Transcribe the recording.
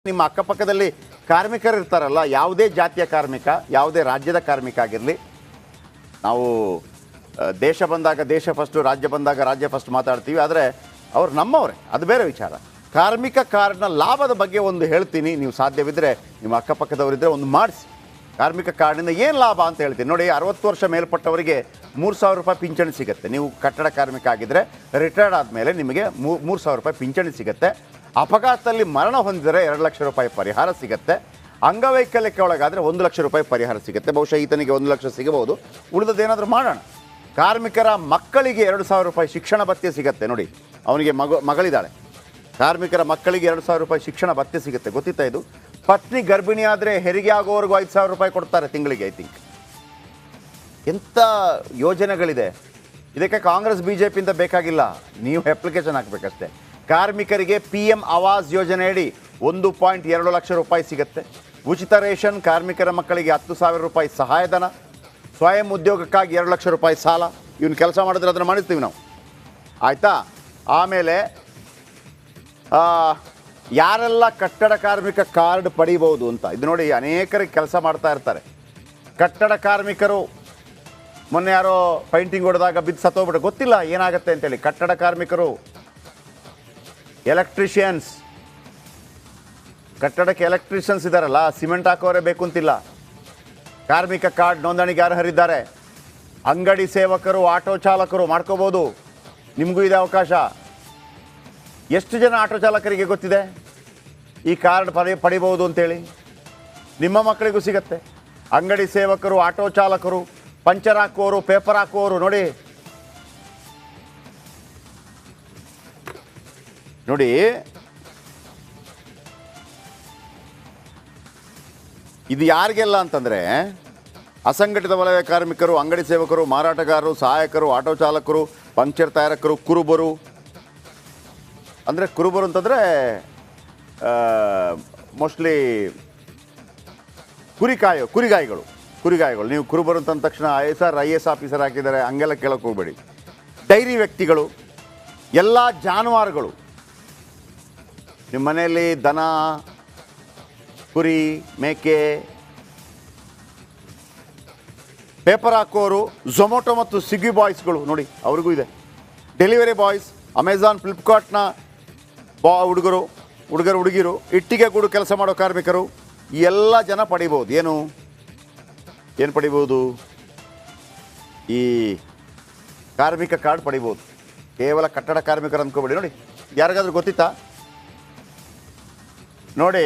ನಿಮ್ಮ ಅಕ್ಕಪಕ್ಕದಲ್ಲಿ ಕಾರ್ಮಿಕರು ಇರ್ತಾರಲ್ಲ, ಯಾವುದೇ ಜಾತಿಯ ಕಾರ್ಮಿಕ, ಯಾವುದೇ ರಾಜ್ಯದ ಕಾರ್ಮಿಕ ಆಗಿರಲಿ, ನಾವು ದೇಶ ಬಂದಾಗ ದೇಶ ಫಸ್ಟು, ರಾಜ್ಯ ಬಂದಾಗ ರಾಜ್ಯ ಫಸ್ಟ್ ಮಾತಾಡ್ತೀವಿ. ಆದರೆ ಅವ್ರು ನಮ್ಮವರೇ, ಅದು ಬೇರೆ ವಿಚಾರ. ಕಾರ್ಮಿಕ ಕಾರ್ಡ್ನ ಲಾಭದ ಬಗ್ಗೆ ಒಂದು ಹೇಳ್ತೀನಿ, ನೀವು ಸಾಧ್ಯವಿದ್ದರೆ ನಿಮ್ಮ ಅಕ್ಕಪಕ್ಕದವರಿದ್ದರೆ ಒಂದು ಮಾಡಿಸಿ. ಕಾರ್ಮಿಕ ಕಾರ್ಡ್ನಿಂದ ಏನು ಲಾಭ ಅಂತ ಹೇಳ್ತೀನಿ ನೋಡಿ. 60 ವರ್ಷ ಮೇಲ್ಪಟ್ಟವರಿಗೆ 3,000 ರೂಪಾಯಿ ಪಿಂಚಣಿ ಸಿಗುತ್ತೆ. ನೀವು ಕಟ್ಟಡ ಕಾರ್ಮಿಕ ಆಗಿದ್ದರೆ ರಿಟೈರ್ಡ್ ಆದಮೇಲೆ ನಿಮಗೆ 3,000 ರೂಪಾಯಿ ಪಿಂಚಣಿ ಸಿಗುತ್ತೆ. ಅಪಘಾತದಲ್ಲಿ ಮರಣ ಹೊಂದಿದರೆ 2 ಲಕ್ಷ ರೂಪಾಯಿ ಪರಿಹಾರ ಸಿಗುತ್ತೆ. ಅಂಗವೈಕಲ್ಯಕ್ಕೆ ಒಳಗಾದರೆ 1 ಲಕ್ಷ ರೂಪಾಯಿ ಪರಿಹಾರ ಸಿಗುತ್ತೆ. ಬಹುಶಃ ಈತನಿಗೆ 1 ಲಕ್ಷ ಸಿಗಬಹುದು. ಉಳಿದದ್ದೇನಾದರೂ ಮಾಡೋಣ. ಕಾರ್ಮಿಕರ ಮಕ್ಕಳಿಗೆ 2,000 ರೂಪಾಯಿ ಶಿಕ್ಷಣ ಭತ್ಯೆ ಸಿಗುತ್ತೆ ನೋಡಿ. ಅವನಿಗೆ ಮಗಳಿದ್ದಾಳೆ. ಕಾರ್ಮಿಕರ ಮಕ್ಕಳಿಗೆ 2,000 ರೂಪಾಯಿ ಶಿಕ್ಷಣ ಭತ್ಯೆ ಸಿಗುತ್ತೆ. ಗೊತ್ತಿತ್ತಾ ಇದು? ಪತ್ನಿ ಗರ್ಭಿಣಿ ಆದರೆ ಹೆರಿಗೆ ಆಗೋವರೆಗೂ 5,000 ರೂಪಾಯಿ ಕೊಡ್ತಾರೆ ತಿಂಗಳಿಗೆ. ಐ ಥಿಂಕ್ ಎಂಥ ಯೋಜನೆಗಳಿದೆ. ಇದಕ್ಕೆ ಕಾಂಗ್ರೆಸ್ BJP ಇಂದ ಬೇಕಾಗಿಲ್ಲ, ನೀವು ಅಪ್ಲಿಕೇಶನ್ ಹಾಕಬೇಕಷ್ಟೇ. ಕಾರ್ಮಿಕರಿಗೆ PM ಆವಾಸ್ ಯೋಜನೆಯಡಿ 1.2 ಲಕ್ಷ ರೂಪಾಯಿ ಸಿಗುತ್ತೆ. ಉಚಿತ ರೇಷನ್, ಕಾರ್ಮಿಕರ ಮಕ್ಕಳಿಗೆ 10,000 ರೂಪಾಯಿ ಸಹಾಯಧನ, ಸ್ವಯಂ ಉದ್ಯೋಗಕ್ಕಾಗಿ 2 ಲಕ್ಷ ರೂಪಾಯಿ ಸಾಲ. ಇವನು ಕೆಲಸ ಮಾಡಿದ್ರೆ ಅದನ್ನು ಮಾಡಿಸ್ತೀವಿ ನಾವು, ಆಯಿತಾ? ಆಮೇಲೆ ಯಾರೆಲ್ಲ ಕಟ್ಟಡ ಕಾರ್ಮಿಕ ಕಾರ್ಡ್ ಪಡಿಬೋದು ಅಂತ ಇದು ನೋಡಿ. ಅನೇಕರಿಗೆ ಕೆಲಸ ಮಾಡ್ತಾ ಇರ್ತಾರೆ ಕಟ್ಟಡ ಕಾರ್ಮಿಕರು. ಮೊನ್ನೆ ಯಾರೋ ಪೈಂಟಿಂಗ್ ಹೊಡೆದಾಗ ಬಿದ್ದು ಸತ್ತೋಗ್ಬಿಟ್ಟು ಗೊತ್ತಿಲ್ಲ ಏನಾಗುತ್ತೆ ಅಂತೇಳಿ. ಕಟ್ಟಡ ಕಾರ್ಮಿಕರು, ಎಲೆಕ್ಟ್ರಿಷಿಯನ್ಸ್, ಕಟ್ಟಡಕ್ಕೆ ಎಲೆಕ್ಟ್ರಿಷಿಯನ್ಸ್ ಇದ್ದಾರಲ್ಲ, ಸಿಮೆಂಟ್ ಹಾಕೋರೇ ಬೇಕು ಅಂತಿಲ್ಲ. ಕಾರ್ಮಿಕ ಕಾರ್ಡ್ ನೋಂದಣಿಗೆ ಅರ್ಹರಿದ್ದಾರೆ. ಅಂಗಡಿ ಸೇವಕರು, ಆಟೋ ಚಾಲಕರು ಮಾಡ್ಕೋಬೋದು. ನಿಮಗೂ ಇದೆ ಅವಕಾಶ. ಎಷ್ಟು ಜನ ಆಟೋ ಚಾಲಕರಿಗೆ ಗೊತ್ತಿದೆ ಈ ಕಾರ್ಡ್ ಪಡಿಬೋದು ಅಂತೇಳಿ? ನಿಮ್ಮ ಮಕ್ಕಳಿಗೂ ಸಿಗತ್ತೆ. ಅಂಗಡಿ ಸೇವಕರು, ಆಟೋ ಚಾಲಕರು, ಪಂಚರ್ ಹಾಕುವವರು, ಪೇಪರ್ ಹಾಕುವವರು ನೋಡಿ. ನೋಡಿ, ಇದು ಯಾರಿಗೆಲ್ಲ ಅಂತಂದರೆ ಅಸಂಘಟಿತ ವಲಯ ಕಾರ್ಮಿಕರು, ಅಂಗಡಿ ಸೇವಕರು, ಮಾರಾಟಗಾರರು, ಸಹಾಯಕರು, ಆಟೋ ಚಾಲಕರು, ಪಂಕ್ಚರ್ ತಯಾರಕರು, ಕುರುಬರು. ಅಂದರೆ ಕುರುಬರು ಅಂತಂದರೆ ಮೋಸ್ಟ್ಲಿ ಕುರಿಗಾಯಿಗಳು. ನೀವು ಕುರುಬರು ಅಂತಂದ ತಕ್ಷಣ IS ಆಫೀಸರ್ ಹಾಕಿದ್ದಾರೆ ಹಂಗೆಲ್ಲ ಕೇಳೋಕೆ ಹೋಗಬೇಡಿ. ಡೈರಿ ವ್ಯಕ್ತಿಗಳು, ಎಲ್ಲ ಜಾನುವಾರುಗಳು. ನಿಮ್ಮ ಮನೆಯಲ್ಲಿ ದನ, ಕುರಿ, ಮೇಕೆ, ಪೇಪರ್ ಹಾಕೋರು, ಝೊಮೊಟೊ ಮತ್ತು ಸ್ವಿಗ್ಗಿ ಬಾಯ್ಸ್ಗಳು ನೋಡಿ, ಅವ್ರಿಗೂ ಇದೆ. ಡೆಲಿವರಿ ಬಾಯ್ಸ್, ಅಮೆಝಾನ್, ಫ್ಲಿಪ್ಕಾರ್ಟ್ನ ಹುಡುಗಿರು, ಇಟ್ಟಿಗೆ ಗೂಡು ಕೆಲಸ ಮಾಡೋ ಕಾರ್ಮಿಕರು, ಎಲ್ಲ ಜನ ಪಡಿಬೋದು. ಏನು ಪಡಿಬೋದು? ಈ ಕಾರ್ಮಿಕ ಕಾರ್ಡ್ ಪಡಿಬೋದು. ಕೇವಲ ಕಟ್ಟಡ ಕಾರ್ಮಿಕರು ಅಂದ್ಕೋಬೇಡಿ. ನೋಡಿ, ಯಾರಿಗಾದ್ರೂ ಗೊತ್ತಿತ್ತಾ ನೋಡಿ?